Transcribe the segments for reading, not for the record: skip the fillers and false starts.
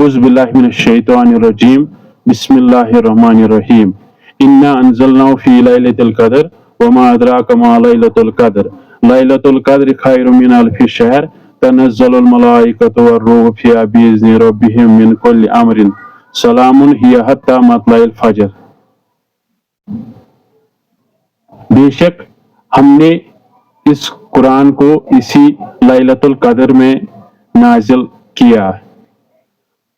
औज़ु बिल्लाहि मिनश शैतानिर रजीम बिस्मिल्लाहिर रहमानिर रहीम इन्ना अंज़लनाहु फी लैलतिल क़द्र व मा अदराका मा लैलतुल क़द्र लैलतुल क़द्रि खैरुम मिन अल्फि शहर तनज़्ज़लुल मलाइकतु वर्रूहु फ़ीहा बिइज़्नि रब्बिहिम मिन कुल्लि अम्रिन सलामुन हिय हत्ता मतलइल फजर। बेशक हमने इस कुरान को इसी लैलतुल क़द्र में नाजिल किया।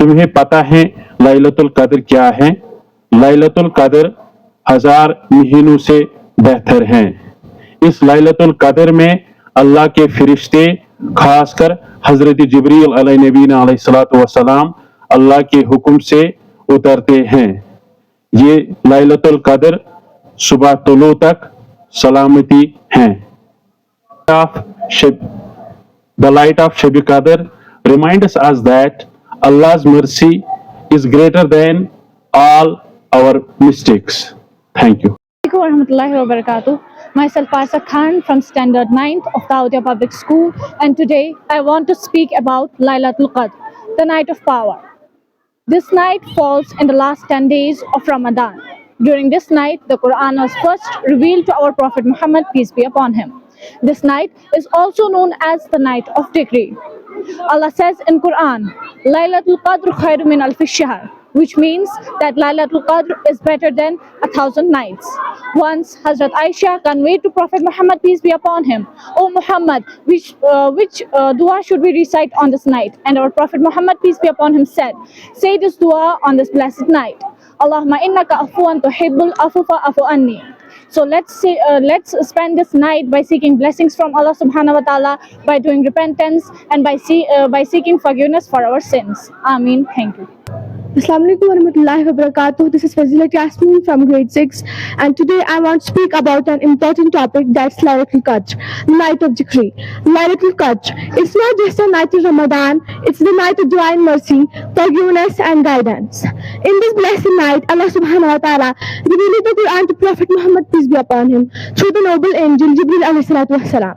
तुम्हें पता है लैलतुल क़द्र क्या है? लैलतुल क़द्र 1000 महीनों से बेहतर हैं। इस लैलतुल क़द्र में अल्लाह के फरिश्ते खासकर हजरत जिब्रील अलैहिस्सलाम अलैहिस्सलातु वस्सलाम अल्लाह के हुक्म से उतरते हैं। ये लैलतुल क़द्र सुबह तुलू तक सलामती हैं। The light of Shab Qadr reminds us that Allah's mercy is greater than all our mistakes. Thank you. Myself Parsa Khan from Standard 9th of Dawoodiya Public School, and today I want to speak about Laylatul Qadr, the night of power. This night falls in the last 10 days of Ramadan. During this night, the Quran was first revealed to our Prophet Muhammad, peace be upon him. This night is also known as the night of decree. Allah says in Quran, Laylatul Qadr khairu min alfi shahr, which means that Laylatul Qadr is better than 1,000 nights. Once Hazrat Aisha conveyed to Prophet Muhammad, peace be upon him, "O Muhammad, which dua should we recite on this night?" And our Prophet Muhammad, peace be upon him, said, "Say this dua on this blessed night. Allahumma innaka afuwan tuhibbul afufa afu anni." So let's spend this night by seeking blessings from Allah Subhanahu wa Taala, by doing repentance, and by seeking forgiveness for our sins. Ameen. Thank you. Assalamualaikum warahmatullahi wabarakatuh. This is Fazilat Yasmin from grade 6, and today I want to speak about an important topic, that's Laylatul Qadr, the night of decree. Laylatul Qadr, it's not just a night of Ramadan, it's the night of divine mercy, forgiveness and guidance. In this blessed night, Allah Subhanahu wa Ta'ala revealed the Quran to Prophet Muhammad, peace be upon him, through the noble angel Jibril alayhi salatu wassalam.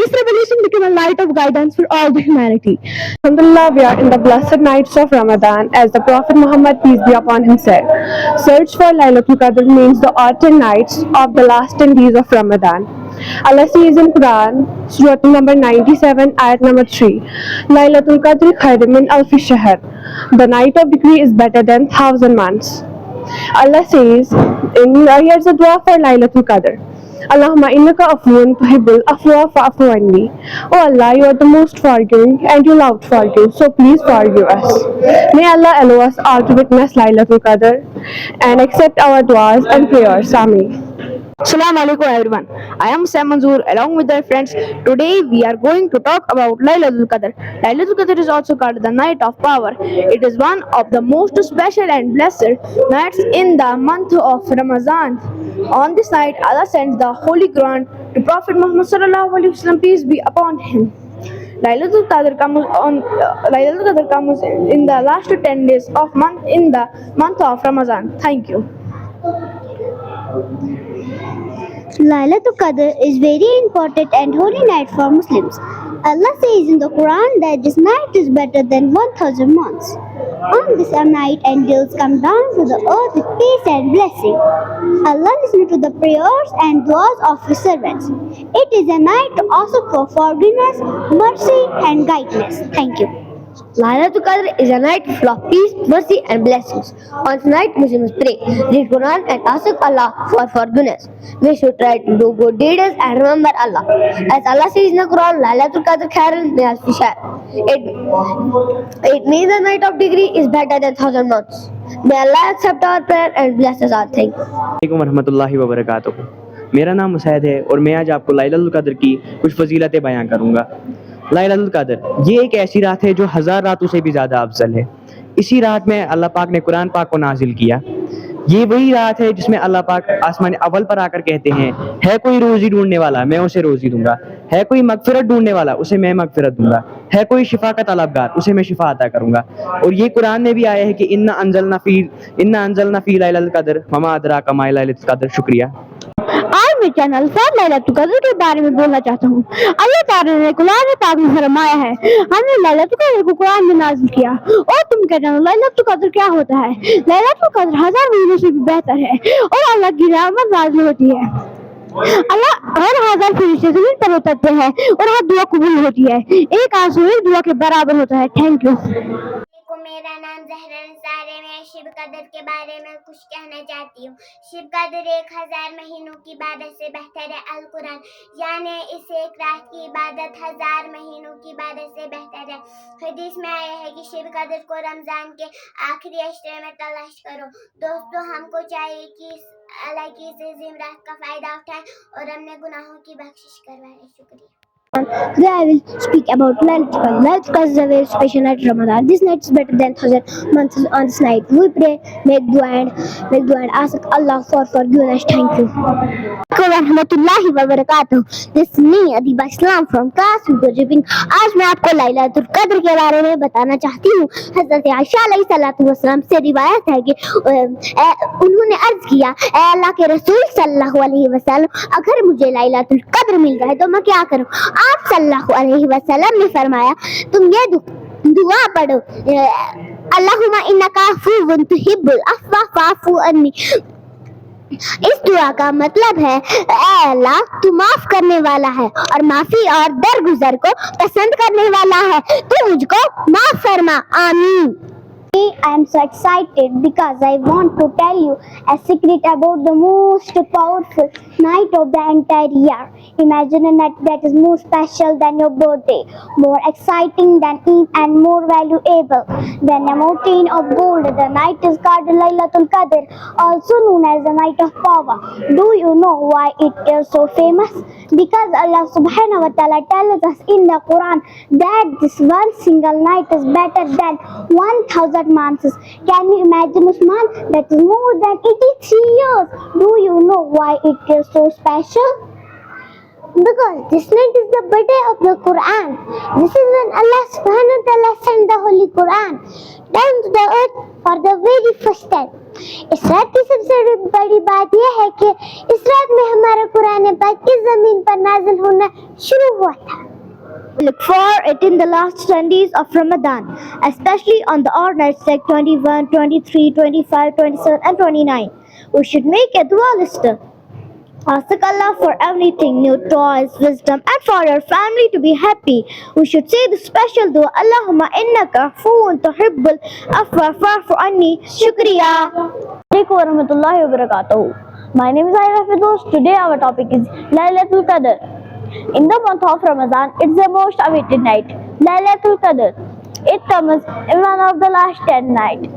This revelation became a light of guidance for all the humanity. Alhamdulillah, we are in the blessed nights of Ramadan, as the Prophet Muhammad, peace be upon him, said, "Search for Laylatul Qadr means the autumn nights of the last 10 days of Ramadan." Allah says in Quran, Surah number 97, ayat number 3, "Laylatul Qadr khairum min alfi shahr." The night of decree is better than 1,000 months. Allah says, here's a dua for Laylatul Qadr. Allahumma innaka afuwan tuhibbul afwa fa'fu anni. Oh Allah, you are the most forgiving and you love to forgive, so please forgive us. May Allah allow us all to witness Laylatul Qadr and accept our duas and prayers. Ameen. Assalamu alaikum everyone. I am Sam Manzoor along with my friends. Today we are going to talk about Laylatul Qadr. Laylatul Qadr is also called the night of power. It is one of the most special and blessed nights in the month of Ramadan. On this night, Allah sends the Holy Quran to Prophet Muhammad sallallahu alaihi wasallam, peace be upon him. Laylatul Qadr comes in the last 10 days of the month of Ramadan. Thank you. Laylatul Qadr is very important and holy night for Muslims. Allah says in the Quran that this night is better than 1,000 months. On this night, angels come down to the earth with peace and blessing. Allah listens to the prayers and duas of His servants. It is a night to ask for forgiveness, mercy and guidance. Thank you. Laylatul Qadr is a night full of peace, mercy and blessings. On tonight, Muslims pray, read Quran and ask Allah for forgiveness. We should try to do good deeds and remember Allah. As Allah says in the Quran, Laylatul Qadr khairun min alfi shahr. It means the night of decree is better than 1,000 months. May Allah accept our prayer and bless us all. Thank you. अस्सलामुअलैकुम वरहमतुल्लाहि वबरकातुहू। मेरा नाम मुसैद है और मैं आज आपको लैलतुल क़द्र की कुछ फजीलतें बयां करूँगा। लैलतुल क़द्र ये एक ऐसी रात है जो 1000 रातों से भी ज़्यादा अफजल है। इसी रात में अल्लाह पाक ने कुरान पाक को नाजिल किया। ये वही रात है जिसमें अल्लाह पाक आसमान अव्वल पर आकर कहते हैं, है कोई रोज़ी ढूंढने वाला मैं उसे रोज़ी दूंगा, है कोई मगफिरत ढूंढने वाला उसे मैं मगफिरत दूंगा, है कोई शिफा का तलबगार उसे मैं शिफा अता करूंगा। और ये कुरान में भी आया है कि इन्ना अंज़लना फी लैलतिल क़द्र वमा अदराका मा लैलतुल क़द्र। शुक्रिया। Our अपने चैनल फॉर लैलतुल कद्र के बारे में बोलना चाहता हूँ। अल्लाह ताला ने कुरान पाक में फरमाया है, हमने लैलतुल कद्र को कुरान में नाज़िल किया। और तुम कहते हो लैलतुल कद्र क्या होता है? लैलतुल कद्र 1000 महीनों से भी बेहतर है और अल्लाह की रहमत नाज़िल होती है। अल्लाह हर 1000 फरिश्ते ज़मीन पर उतरते हैं और हर दुआ कबूल होती है। एक आंसू एक दुआ के बराबर होता है। Thank you. मेरा नाम जहरा निसार है। मैं शिब कदर के बारे में कुछ कहना चाहती हूँ। शिब कदर 1000 महीनों की इबादत से बेहतर है। अल कुरान यानी इस एक रात की इबादत 1000 महीनों की इबादत से बेहतर है। हदीस में आया है कि शिब कदर को रमजान के आखिरी अशरे में तलाश करो। दोस्तों, हमको चाहिए कि अल्लाह की इस अजीम रात का फायदा उठाएं और अपने गुनाहों की बख्शिश करवाएं। शुक्रिया। Today I will speak about Laylatul Qadr. Laylatul Qadr is a very special night of Ramadan. This night is better than 1000 months. On this night, we pray, make dua and ask Allah for forgiveness. Thank you. रहमतुल्लाहि व बरकातहू। This is me, Adiba Islam from class with Jibin. आज मैं आपको लैलतुल कद्र के बारे में बताना चाहती हूँ। हज़रत आयशा अलैहिस्सलाम से रिवायत है कि उन्होंने अर्ज किया, ऐ अल्लाह के रसूल सल्लल्लाहु अलैहि वसल्लम, अगर मुझे लैलतुल कद्र मिल जाए तो मैं क्या करूँ? आप सल्लल्लाहु अलैहि वसल्लम ने फरमाया, तुम ये दुआ पढ़ो, अल्लाहुम्मा इन्नका अफ़ुव्वुन तुहिब्बुल अफ़्वा फ़अफ़ु अन्नी। इस दुआ का मतलब है, ऐ अल्लाह तू माफ करने वाला है और माफी और दरगुजर को पसंद करने वाला है, तू मुझको माफ फरमा। आमीन। I am so excited because I want to tell you a secret about the most powerful night of the entire year. Imagine a night that is more special than your birthday, more exciting than Eid and more valuable than a mountain of gold. The night is called Laylatul Qadr, also known as the night of power. Do you know why it is so famous? Because Allah subhanahu wa ta'ala tells us in the Quran that this one single night is better than 1000 months. Can you imagine, Usman? That is more than 83 years. Do you know why it is so special? Because this night is the birthday of the Quran. This is when Allah subhanahu wa ta'ala sent the Holy Quran down to the earth for the very first time. इस रात की सबसे बड़ी बात यह है कि इस रात में हमारा कुरान पाक की जमीन पर नाजिल होना शुरू हुआ था। Look for it in the last 10 days of Ramadan, especially on the odd nights like 21, 23, 25, 27 and 29. We should make a dua list. Ask Allah for everything, new toys, wisdom and for your family to be happy. We should say the special dua, Allahumma innaka afuwwun tuhibbul afwa fa'fu anni. Shukriya. Assalamualaikum warahmatullahi wabarakatuh. My name is Aira Firdaus. Today our topic is Laylatul Qadr. In the month of Ramadan, it's the most awaited night, Laylatul Qadr. It comes in one of the last 10 nights.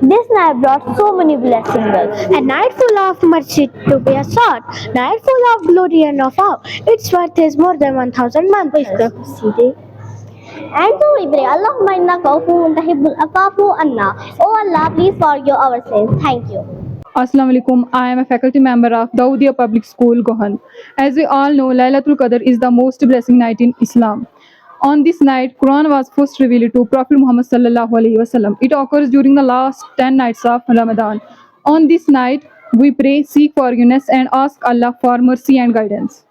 This night brought so many blessings. A night full of mercy to be sought, night full of glory and of awe. Its worth is more than 1000 months. And so we pray, Allahumma innaka afuwwun tuhibbul afwa anna. Oh Allah, please forgive our sins. Thank you. Assalamu alaikum. I am a faculty member of Daudia Public School, Gohan. As we all know, Laylatul Qadr is the most blessing night in Islam. On this night, Quran was first revealed to Prophet Muhammad sallallahu alaihi wasallam. It occurs during the last 10 nights of Ramadan. On this night, we pray, seek forgiveness, and ask Allah for mercy and guidance.